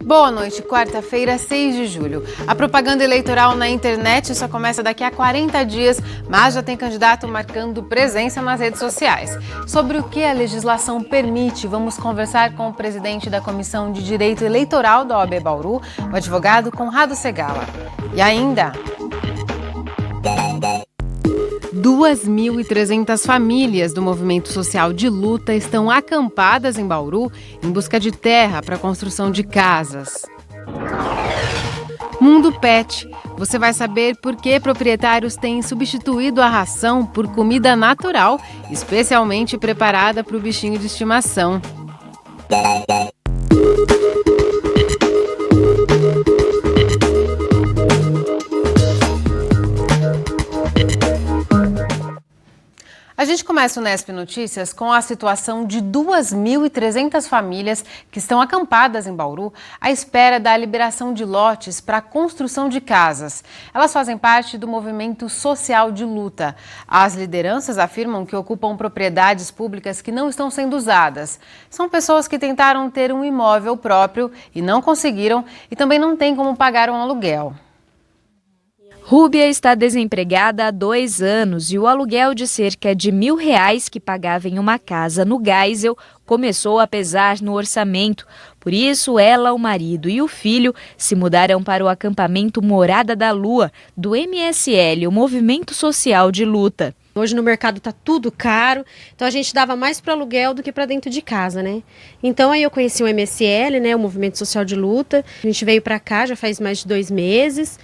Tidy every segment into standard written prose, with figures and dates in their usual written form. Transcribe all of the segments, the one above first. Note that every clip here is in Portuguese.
Boa noite, quarta-feira, 6 de julho. A propaganda eleitoral na internet só começa daqui a 40 dias, mas já tem candidato marcando presença nas redes sociais. Sobre o que a legislação permite, vamos conversar com o presidente da Comissão de Direito Eleitoral da OAB Bauru, o advogado Conrado Segala. E ainda... 2.300 famílias do movimento social de luta estão acampadas em Bauru em busca de terra para a construção de casas. Mundo Pet. Você vai saber por que proprietários têm substituído a ração por comida natural, especialmente preparada para o bichinho de estimação. A gente começa o Nesp Notícias com a situação de 2.300 famílias que estão acampadas em Bauru à espera da liberação de lotes para a construção de casas. Elas fazem parte do movimento social de luta. As lideranças afirmam que ocupam propriedades públicas que não estão sendo usadas. São pessoas que tentaram ter um imóvel próprio e não conseguiram e também não têm como pagar um aluguel. Rúbia está desempregada há 2 anos e o aluguel de cerca de R$1.000 que pagava em uma casa no Geisel começou a pesar no orçamento. Por isso, ela, o marido e o filho se mudaram para o acampamento Morada da Lua, do MSL, o Movimento Social de Luta. Hoje no mercado tá tudo caro, então a gente dava mais para aluguel do que para dentro de casa, né? Então aí eu conheci o MSL, né, o Movimento Social de Luta. A gente veio para cá já faz mais de 2 meses.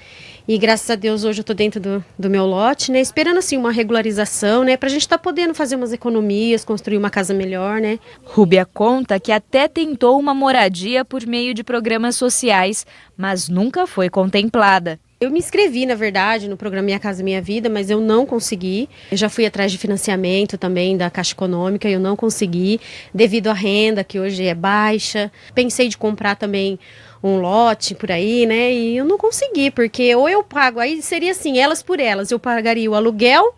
E graças a Deus hoje eu estou dentro do meu lote, né? Esperando assim uma regularização, né? Para a gente estar podendo fazer umas economias, construir uma casa melhor, né? Rúbia conta que até tentou uma moradia por meio de programas sociais, mas nunca foi contemplada. Eu me inscrevi, na verdade, no programa Minha Casa Minha Vida, mas eu não consegui. Eu já fui atrás de financiamento também da Caixa Econômica e eu não consegui, devido à renda que hoje é baixa. Pensei de comprar também um lote por aí, né? E eu não consegui, porque ou eu pago, aí seria assim, elas por elas. Eu pagaria o aluguel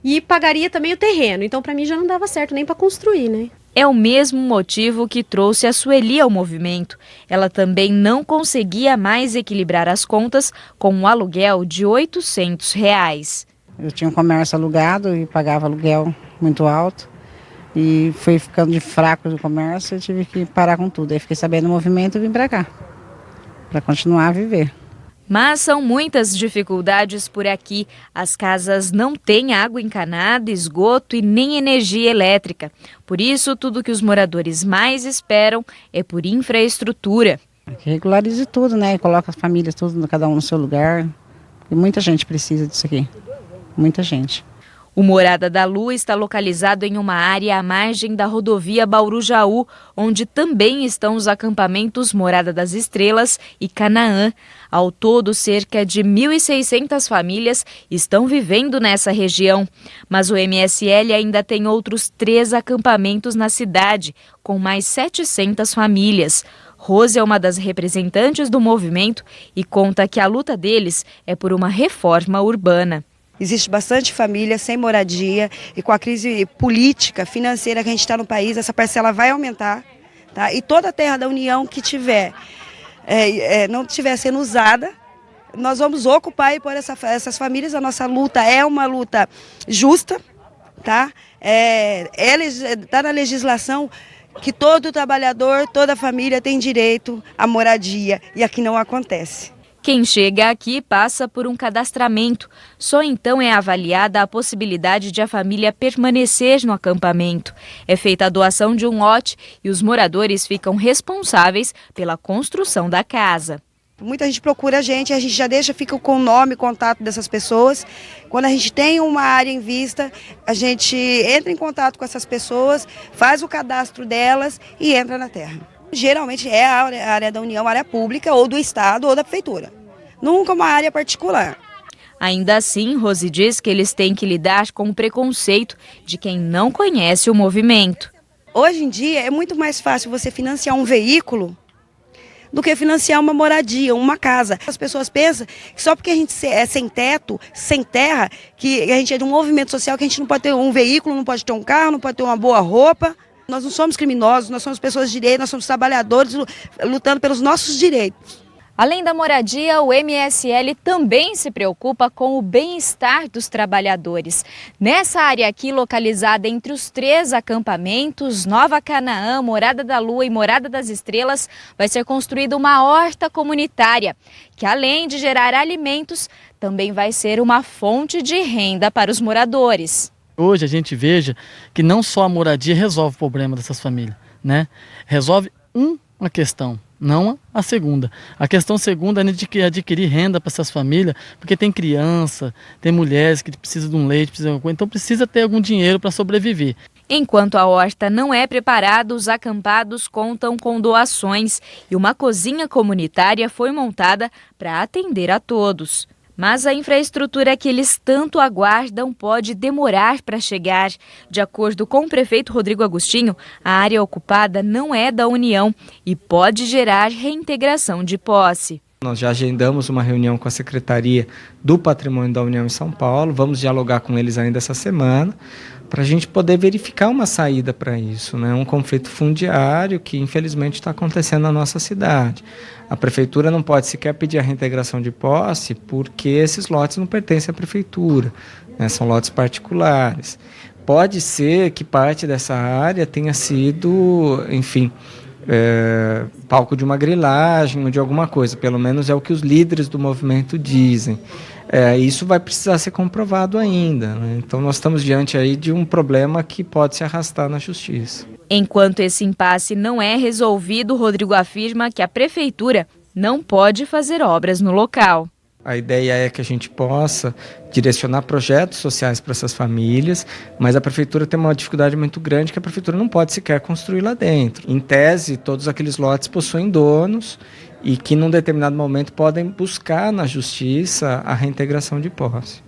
e pagaria também o terreno. Então, para mim, já não dava certo nem para construir, né? É o mesmo motivo que trouxe a Sueli ao movimento. Ela também não conseguia mais equilibrar as contas com um aluguel de R$800. Eu tinha um comércio alugado e pagava aluguel muito alto. E foi ficando de fraco do comércio, eu tive que parar com tudo. Aí fiquei sabendo do movimento e vim para cá, para continuar a viver. Mas são muitas dificuldades por aqui. As casas não têm água encanada, esgoto e nem energia elétrica. Por isso, tudo que os moradores mais esperam é por infraestrutura. Que regularize tudo, né? E coloca as famílias tudo, cada um no seu lugar. E muita gente precisa disso aqui. Muita gente. O Morada da Lua está localizado em uma área à margem da rodovia Bauru-Jaú, onde também estão os acampamentos Morada das Estrelas e Canaã. Ao todo, cerca de 1.600 famílias estão vivendo nessa região. Mas o MSL ainda tem outros 3 acampamentos na cidade, com mais 700 famílias. Rose é uma das representantes do movimento e conta que a luta deles é por uma reforma urbana. Existe bastante família sem moradia e com a crise política, financeira que a gente está no país, essa parcela vai aumentar, tá? E toda a terra da União que tiver, não estiver sendo usada, nós vamos ocupar e pôr essas famílias. A nossa luta é uma luta justa, tá? Está na legislação que todo trabalhador, toda família tem direito à moradia e aqui não acontece. Quem chega aqui passa por um cadastramento. Só então é avaliada a possibilidade de a família permanecer no acampamento. É feita a doação de um lote e os moradores ficam responsáveis pela construção da casa. Muita gente procura a gente já fica com o nome e contato dessas pessoas. Quando a gente tem uma área em vista, a gente entra em contato com essas pessoas, faz o cadastro delas e entra na terra. Geralmente é a área da União, a área pública, ou do Estado ou da Prefeitura. Nunca uma área particular. Ainda assim, Rose diz que eles têm que lidar com o preconceito de quem não conhece o movimento. Hoje em dia é muito mais fácil você financiar um veículo do que financiar uma moradia, uma casa. As pessoas pensam que só porque a gente é sem teto, sem terra, que a gente é de um movimento social, que a gente não pode ter um veículo, não pode ter um carro, não pode ter uma boa roupa. Nós não somos criminosos, nós somos pessoas de direito, nós somos trabalhadores lutando pelos nossos direitos. Além da moradia, o MSL também se preocupa com o bem-estar dos trabalhadores. Nessa área aqui, localizada entre os 3 acampamentos, Nova Canaã, Morada da Lua e Morada das Estrelas, vai ser construída uma horta comunitária, que além de gerar alimentos, também vai ser uma fonte de renda para os moradores. Hoje a gente veja que não só a moradia resolve o problema dessas famílias, né? Resolve uma questão, não a segunda. A questão segunda é de adquirir renda para essas famílias, porque tem criança, tem mulheres que precisam de um leite, então precisa ter algum dinheiro para sobreviver. Enquanto a horta não é preparada, os acampados contam com doações e uma cozinha comunitária foi montada para atender a todos. Mas a infraestrutura que eles tanto aguardam pode demorar para chegar. De acordo com o prefeito Rodrigo Agostinho, a área ocupada não é da União e pode gerar reintegração de posse. Nós já agendamos uma reunião com a Secretaria do Patrimônio da União em São Paulo, vamos dialogar com eles ainda essa semana, para a gente poder verificar uma saída para isso, né? Um conflito fundiário que infelizmente está acontecendo na nossa cidade. A prefeitura não pode sequer pedir a reintegração de posse porque esses lotes não pertencem à prefeitura, né? São lotes particulares. Pode ser que parte dessa área tenha sido, enfim, palco de uma grilagem ou de alguma coisa, pelo menos é o que os líderes do movimento dizem. Isso vai precisar ser comprovado ainda, né? Então nós estamos diante aí de um problema que pode se arrastar na justiça. Enquanto esse impasse não é resolvido, Rodrigo afirma que a prefeitura não pode fazer obras no local. A ideia é que a gente possa direcionar projetos sociais para essas famílias, mas a prefeitura tem uma dificuldade muito grande que a prefeitura não pode sequer construir lá dentro. Em tese, todos aqueles lotes possuem donos e que num determinado momento podem buscar na justiça a reintegração de posse.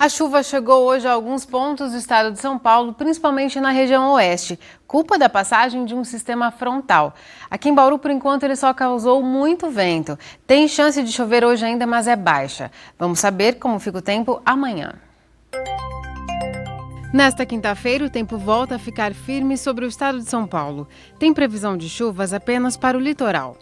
A chuva chegou hoje a alguns pontos do estado de São Paulo, principalmente na região oeste, culpa da passagem de um sistema frontal. Aqui em Bauru, por enquanto, ele só causou muito vento. Tem chance de chover hoje ainda, mas é baixa. Vamos saber como fica o tempo amanhã. Nesta quinta-feira, o tempo volta a ficar firme sobre o estado de São Paulo. Tem previsão de chuvas apenas para o litoral.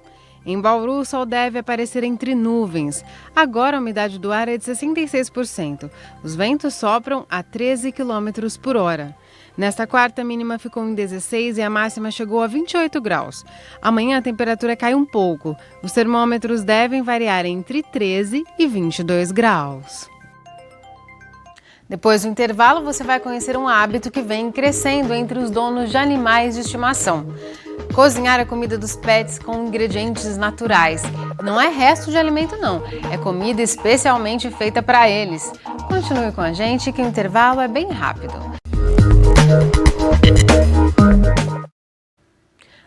Em Bauru, o sol deve aparecer entre nuvens. Agora, a umidade do ar é de 66%. Os ventos sopram a 13 km por hora. Nesta quarta, a mínima ficou em 16 e a máxima chegou a 28 graus. Amanhã, a temperatura cai um pouco. Os termômetros devem variar entre 13 e 22 graus. Depois do intervalo, você vai conhecer um hábito que vem crescendo entre os donos de animais de estimação. Cozinhar a comida dos pets com ingredientes naturais. Não é resto de alimento, não. É comida especialmente feita para eles. Continue com a gente que o intervalo é bem rápido.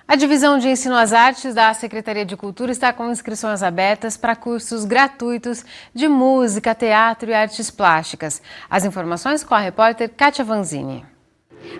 A Divisão de Ensino às Artes da Secretaria de Cultura está com inscrições abertas para cursos gratuitos de música, teatro e artes plásticas. As informações com a repórter Kátia Vanzini.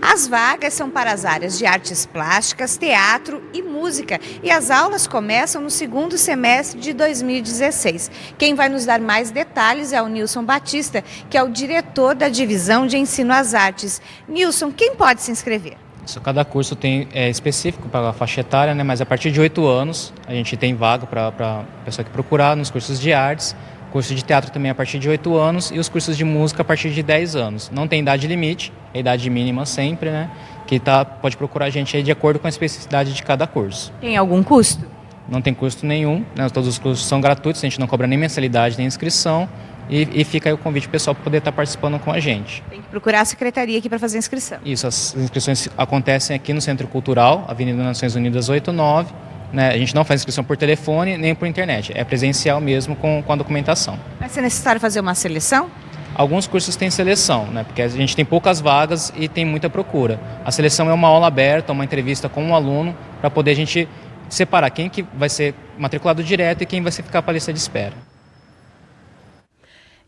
As vagas são para as áreas de artes plásticas, teatro e música e as aulas começam no segundo semestre de 2016. Quem vai nos dar mais detalhes é o Nilson Batista, que é o diretor da Divisão de Ensino às Artes. Nilson, quem pode se inscrever? Cada curso é específico para a faixa etária, né? Mas a partir de 8 anos a gente tem vaga para a pessoa que procurar nos cursos de artes, curso de teatro também a partir de 8 anos e os cursos de música a partir de 10 anos. Não tem idade limite, é idade mínima sempre, né? Que pode procurar a gente aí de acordo com a especificidade de cada curso. Tem algum custo? Não tem custo nenhum, né? Todos os cursos são gratuitos, a gente não cobra nem mensalidade nem inscrição. E fica aí o convite pessoal para poder estar participando com a gente. Tem que procurar a secretaria aqui para fazer a inscrição. Isso, as inscrições acontecem aqui no Centro Cultural, Avenida Nações Unidas 89. Né? A gente não faz inscrição por telefone nem por internet, é presencial mesmo com a documentação. Vai ser necessário fazer uma seleção? Alguns cursos têm seleção, né? Porque a gente tem poucas vagas e tem muita procura. A seleção é uma aula aberta, uma entrevista com um aluno, para poder a gente separar quem que vai ser matriculado direto e quem vai ficar para a lista de espera.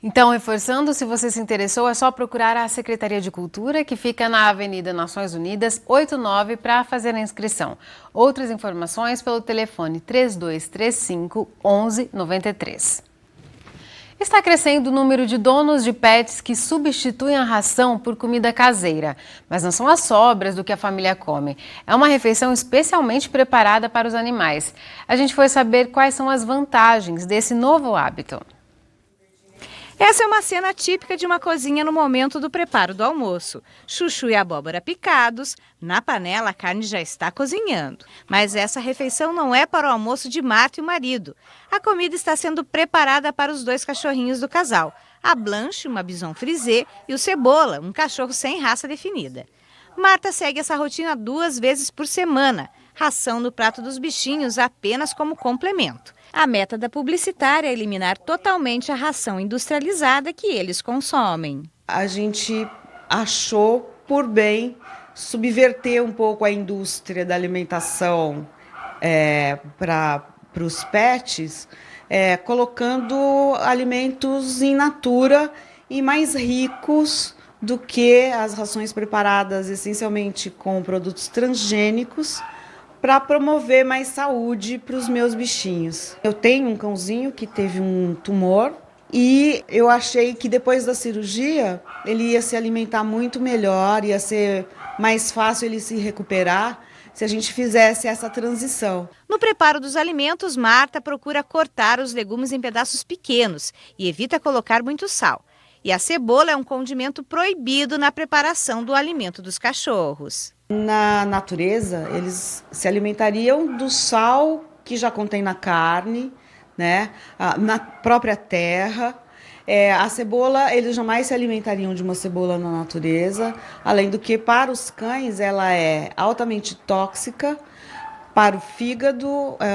Então, reforçando, se você se interessou, é só procurar a Secretaria de Cultura, que fica na Avenida Nações Unidas, 89, para fazer a inscrição. Outras informações pelo telefone 3235 1193. Está crescendo o número de donos de pets que substituem a ração por comida caseira. Mas não são as sobras do que a família come. É uma refeição especialmente preparada para os animais. A gente foi saber quais são as vantagens desse novo hábito. Essa é uma cena típica de uma cozinha no momento do preparo do almoço. Chuchu e abóbora picados, na panela a carne já está cozinhando. Mas essa refeição não é para o almoço de Marta e o marido. A comida está sendo preparada para os 2 cachorrinhos do casal. A Blanche, uma bison frisé, e o Cebola, um cachorro sem raça definida. Marta segue essa rotina 2 vezes por semana. Ração no prato dos bichinhos apenas como complemento. A meta da publicitária é eliminar totalmente a ração industrializada que eles consomem. A gente achou por bem subverter um pouco a indústria da alimentação para os pets, colocando alimentos in natura e mais ricos do que as rações preparadas essencialmente com produtos transgênicos, para promover mais saúde para os meus bichinhos. Eu tenho um cãozinho que teve um tumor e eu achei que depois da cirurgia ele ia se alimentar muito melhor, ia ser mais fácil ele se recuperar se a gente fizesse essa transição. No preparo dos alimentos, Marta procura cortar os legumes em pedaços pequenos e evita colocar muito sal. E a cebola é um condimento proibido na preparação do alimento dos cachorros. Na natureza, eles se alimentariam do sal que já contém na carne, né? Na própria terra. A cebola, eles jamais se alimentariam de uma cebola na natureza, além do que para os cães ela é altamente tóxica para o fígado,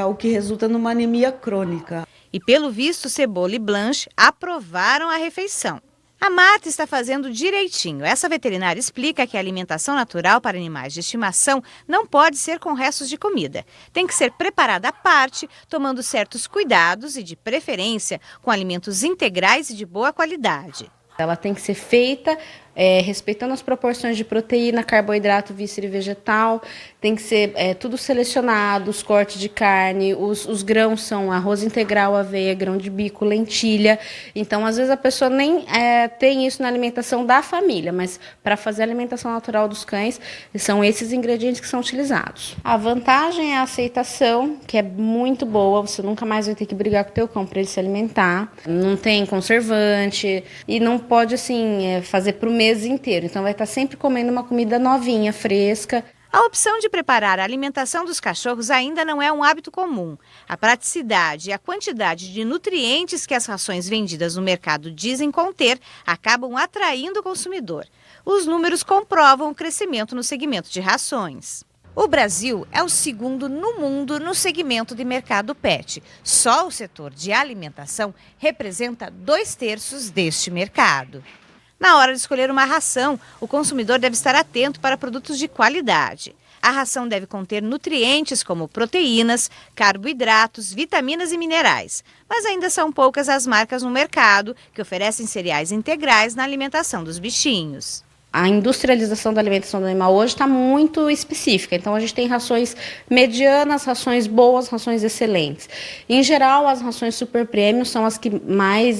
o que resulta numa anemia crônica. E pelo visto, Cebola e Blanche aprovaram a refeição. A Marta está fazendo direitinho. Essa veterinária explica que a alimentação natural para animais de estimação não pode ser com restos de comida. Tem que ser preparada à parte, tomando certos cuidados e, de preferência, com alimentos integrais e de boa qualidade. Ela tem que ser feita respeitando as proporções de proteína, carboidrato, víscera e vegetal. Tem que ser tudo selecionado, os cortes de carne, os grãos são arroz integral, aveia, grão de bico, lentilha. Então, às vezes, a pessoa nem tem isso na alimentação da família, mas para fazer a alimentação natural dos cães, são esses ingredientes que são utilizados. A vantagem é a aceitação, que é muito boa, você nunca mais vai ter que brigar com o teu cão para ele se alimentar. Não tem conservante e não pode, assim, fazer para o mês inteiro. Então, vai estar sempre comendo uma comida novinha, fresca. A opção de preparar a alimentação dos cachorros ainda não é um hábito comum. A praticidade e a quantidade de nutrientes que as rações vendidas no mercado dizem conter acabam atraindo o consumidor. Os números comprovam o crescimento no segmento de rações. O Brasil é o segundo no mundo no segmento de mercado pet. Só o setor de alimentação representa 2/3 deste mercado. Na hora de escolher uma ração, o consumidor deve estar atento para produtos de qualidade. A ração deve conter nutrientes como proteínas, carboidratos, vitaminas e minerais. Mas ainda são poucas as marcas no mercado que oferecem cereais integrais na alimentação dos bichinhos. A industrialização da alimentação do animal hoje está muito específica. Então, a gente tem rações medianas, rações boas, rações excelentes. Em geral, as rações super premium são as que mais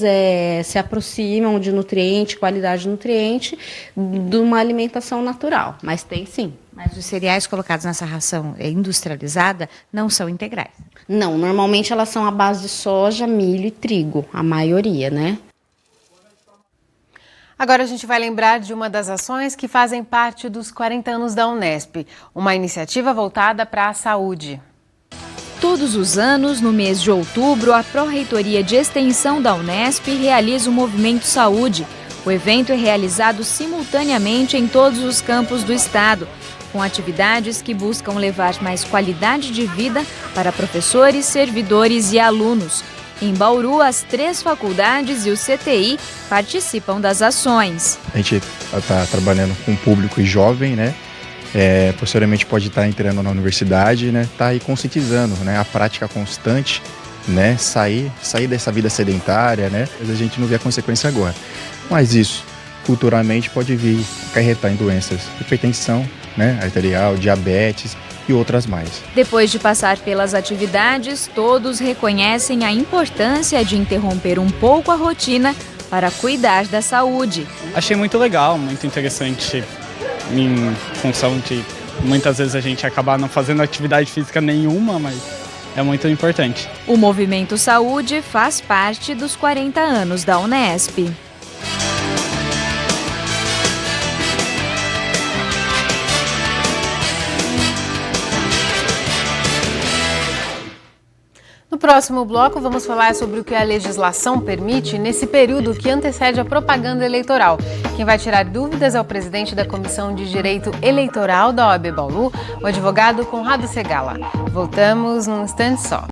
se aproximam de nutriente, qualidade de nutriente, de uma alimentação natural. Mas tem sim. Mas os cereais colocados nessa ração industrializada não são integrais? Não, normalmente elas são à base de soja, milho e trigo, a maioria, né? Agora a gente vai lembrar de uma das ações que fazem parte dos 40 anos da Unesp, uma iniciativa voltada para a saúde. Todos os anos, no mês de outubro, a Pró-Reitoria de Extensão da Unesp realiza o Movimento Saúde. O evento é realizado simultaneamente em todos os campos do estado, com atividades que buscam levar mais qualidade de vida para professores, servidores e alunos. Em Bauru, as 3 faculdades e o CTI participam das ações. A gente está trabalhando com o público jovem, né? Posteriormente pode estar entrando na universidade, né? Tá aí conscientizando, né? A prática constante, né? Sair dessa vida sedentária, né? Mas a gente não vê a consequência agora. Mas isso, futuramente, pode vir acarretar em doenças, hipertensão, né? Arterial, diabetes e outras mais. Depois de passar pelas atividades, todos reconhecem a importância de interromper um pouco a rotina para cuidar da saúde. Achei muito legal, muito interessante, em função de muitas vezes a gente acabar não fazendo atividade física nenhuma, mas é muito importante. O Movimento Saúde faz parte dos 40 anos da Unesp. No próximo bloco, vamos falar sobre o que a legislação permite nesse período que antecede a propaganda eleitoral. Quem vai tirar dúvidas é o presidente da Comissão de Direito Eleitoral da OAB Bauru, o advogado Conrado Segala. Voltamos num instante só.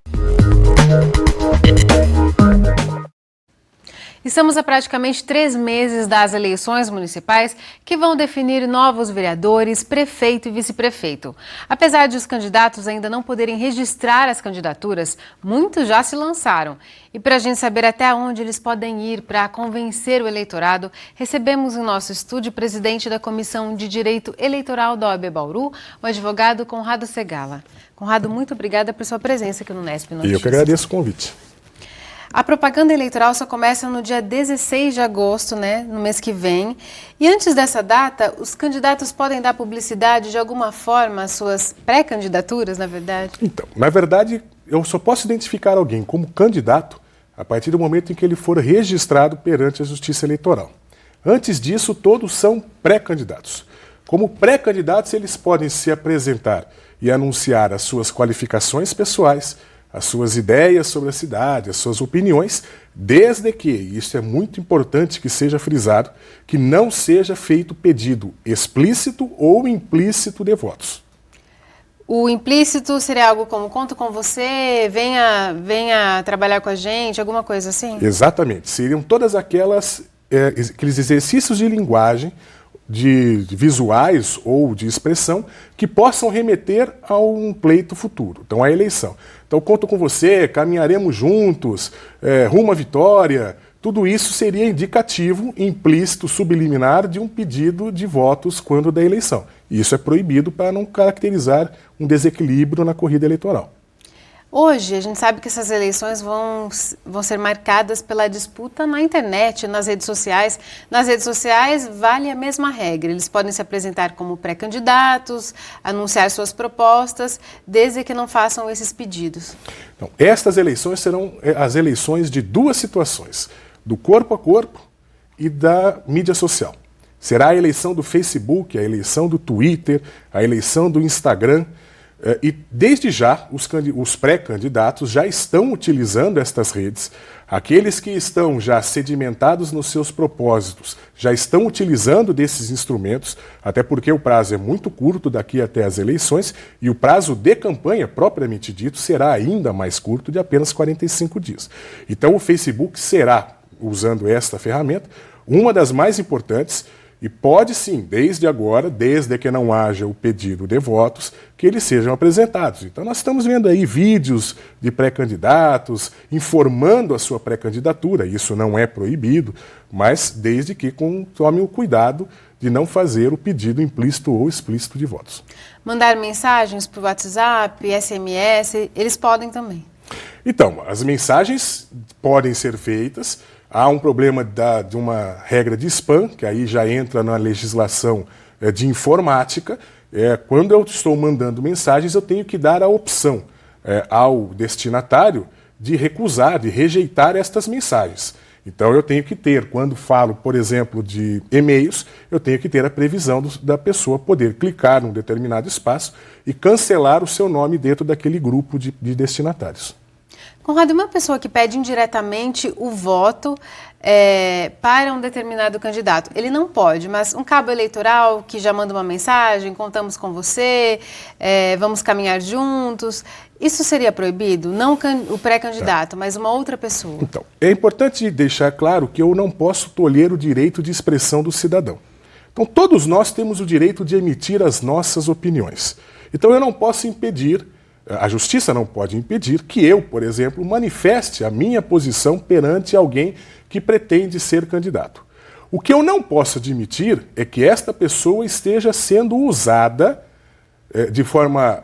Estamos a praticamente 3 meses das eleições municipais que vão definir novos vereadores, prefeito e vice-prefeito. Apesar de os candidatos ainda não poderem registrar as candidaturas, muitos já se lançaram. E para a gente saber até onde eles podem ir para convencer o eleitorado, recebemos em nosso estúdio o presidente da Comissão de Direito Eleitoral da OAB Bauru, o advogado Conrado Segala. Conrado, muito obrigada por sua presença aqui no Unesp Notícias. Eu que agradeço o convite. A propaganda eleitoral só começa no dia 16 de agosto, no mês que vem. E antes dessa data, os candidatos podem dar publicidade de alguma forma às suas pré-candidaturas, na verdade? Então, na verdade, eu só posso identificar alguém como candidato a partir do momento em que ele for registrado perante a Justiça Eleitoral. Antes disso, todos são pré-candidatos. Como pré-candidatos, eles podem se apresentar e anunciar as suas qualificações pessoais, as suas ideias sobre a cidade, as suas opiniões, desde que, e isso é muito importante que seja frisado, que não seja feito pedido explícito ou implícito de votos. O implícito seria algo como conto com você, venha trabalhar com a gente, alguma coisa assim? Exatamente, seriam todas aqueles exercícios de linguagem, de visuais ou de expressão que possam remeter a um pleito futuro, então à eleição. Então, conto com você, caminharemos juntos, rumo à vitória. Tudo isso seria indicativo, implícito, subliminar de um pedido de votos quando da eleição. E isso é proibido para não caracterizar um desequilíbrio na corrida eleitoral. Hoje, a gente sabe que essas eleições vão ser marcadas pela disputa na internet, nas redes sociais. Nas redes sociais, vale a mesma regra. Eles podem se apresentar como pré-candidatos, anunciar suas propostas, desde que não façam esses pedidos. Então, estas eleições serão as eleições de 2 situações, do corpo a corpo e da mídia social. Será a eleição do Facebook, a eleição do Twitter, a eleição do Instagram. E desde já, os pré-candidatos já estão utilizando estas redes. Aqueles que estão já sedimentados nos seus propósitos já estão utilizando desses instrumentos, até porque o prazo é muito curto daqui até as eleições e o prazo de campanha, propriamente dito, será ainda mais curto, de apenas 45 dias. Então o Facebook será, usando esta ferramenta, uma das mais importantes. E pode sim, desde agora, desde que não haja o pedido de votos, que eles sejam apresentados. Então nós estamos vendo aí vídeos de pré-candidatos informando a sua pré-candidatura, isso não é proibido, mas desde que tome o cuidado de não fazer o pedido implícito ou explícito de votos. Mandar mensagens por WhatsApp, SMS, eles podem também? Então, as mensagens podem ser feitas. Há um problema de uma regra de spam, que aí já entra na legislação de informática. Quando eu estou mandando mensagens, eu tenho que dar a opção ao destinatário de recusar, de rejeitar estas mensagens. Então eu tenho que ter, quando falo, por exemplo, de e-mails, eu tenho que ter a previsão da pessoa poder clicar num determinado espaço e cancelar o seu nome dentro daquele grupo de destinatários. Conrado, uma pessoa que pede indiretamente o voto para um determinado candidato, ele não pode, mas um cabo eleitoral que já manda uma mensagem, contamos com você, vamos caminhar juntos, isso seria proibido? Não o pré-candidato, mas uma outra pessoa. Então, é importante deixar claro que eu não posso tolher o direito de expressão do cidadão. Então, todos nós temos o direito de emitir as nossas opiniões. Então, eu não posso impedir, a justiça não pode impedir que eu, por exemplo, manifeste a minha posição perante alguém que pretende ser candidato. O que eu não posso admitir é que esta pessoa esteja sendo usada de forma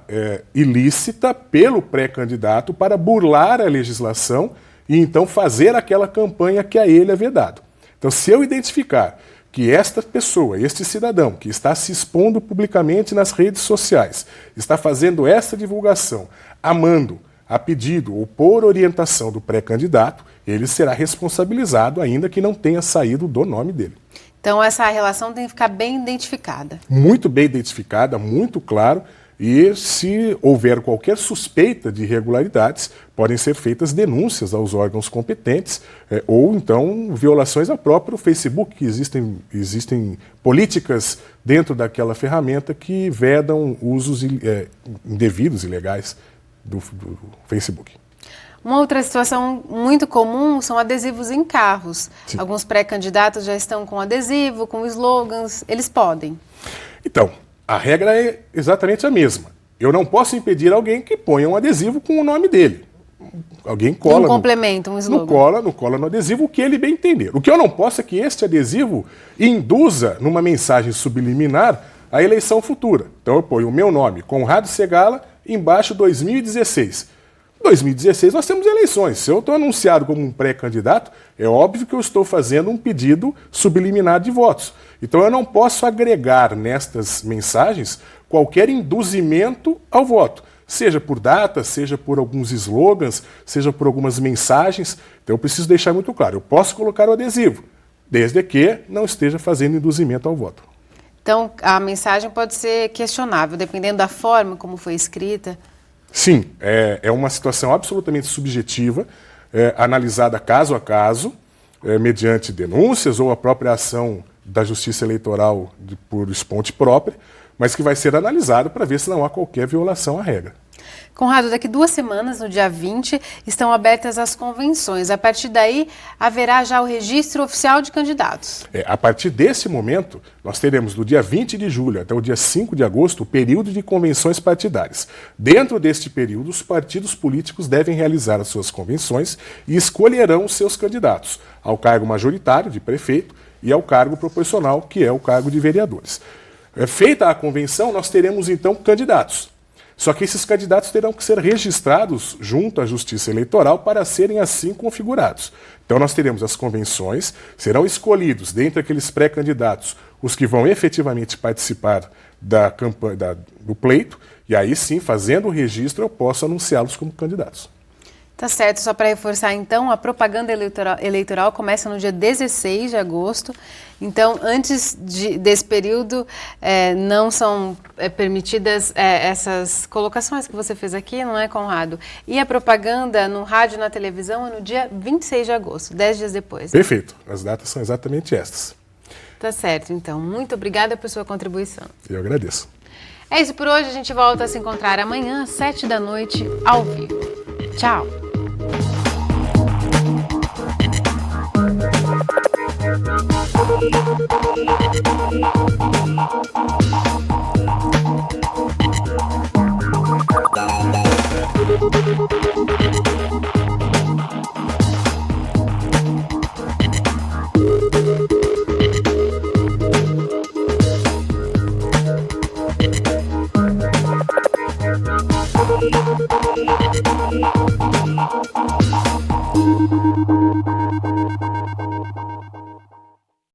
ilícita pelo pré-candidato para burlar a legislação e então fazer aquela campanha que a ele é vedado. Então, se eu identificar que esta pessoa, este cidadão que está se expondo publicamente nas redes sociais, está fazendo essa divulgação, amando, a pedido ou por orientação do pré-candidato, ele será responsabilizado, ainda que não tenha saído do nome dele. Então, essa relação tem que ficar bem identificada. Muito bem identificada, muito claro, e se houver qualquer suspeita de irregularidades, podem ser feitas denúncias aos órgãos competentes ou então violações ao próprio Facebook, que existem políticas dentro daquela ferramenta que vedam usos indevidos, ilegais do Facebook. Uma outra situação muito comum são adesivos em carros. Sim. Alguns pré-candidatos já estão com adesivo, com slogans, eles podem? Então, a regra é exatamente a mesma. Eu não posso impedir alguém que ponha um adesivo com o nome dele. Alguém cola. Um complemento, um slogan. Não cola no adesivo o que ele bem entender. O que eu não posso é que este adesivo induza numa mensagem subliminar a eleição futura. Então eu ponho o meu nome, Conrado Segala, embaixo 2016. 2016 nós temos eleições. Se eu estou anunciado como um pré-candidato, é óbvio que eu estou fazendo um pedido subliminar de votos. Então eu não posso agregar nestas mensagens qualquer induzimento ao voto, seja por data, seja por alguns slogans, seja por algumas mensagens. Então eu preciso deixar muito claro, eu posso colocar o adesivo, desde que não esteja fazendo induzimento ao voto. Então a mensagem pode ser questionável, dependendo da forma como foi escrita. Sim, é uma situação absolutamente subjetiva, analisada caso a caso, mediante denúncias ou a própria ação da Justiça Eleitoral por esponte própria, mas que vai ser analisado para ver se não há qualquer violação à regra. Conrado, daqui 2 semanas, no dia 20, estão abertas as convenções. A partir daí, haverá já o registro oficial de candidatos. A partir desse momento, nós teremos do dia 20 de julho até o dia 5 de agosto o período de convenções partidárias. Dentro deste período, os partidos políticos devem realizar as suas convenções e escolherão os seus candidatos ao cargo majoritário de prefeito e ao cargo proporcional, que é o cargo de vereadores. Feita a convenção, nós teremos então candidatos. Só que esses candidatos terão que ser registrados junto à Justiça Eleitoral para serem assim configurados. Então nós teremos as convenções, serão escolhidos dentre aqueles pré-candidatos os que vão efetivamente participar da campanha, do pleito, e aí sim, fazendo o registro, eu posso anunciá-los como candidatos. Tá certo, só para reforçar então, a propaganda eleitoral começa no dia 16 de agosto, então antes desse período não são permitidas essas colocações que você fez aqui, não é, Conrado? E a propaganda no rádio e na televisão é no dia 26 de agosto, 10 dias depois. Perfeito, as datas são exatamente estas. Tá certo, então, muito obrigada por sua contribuição. Eu agradeço. É isso por hoje, a gente volta a se encontrar amanhã às 7 da noite, ao vivo. Tchau! Thank you.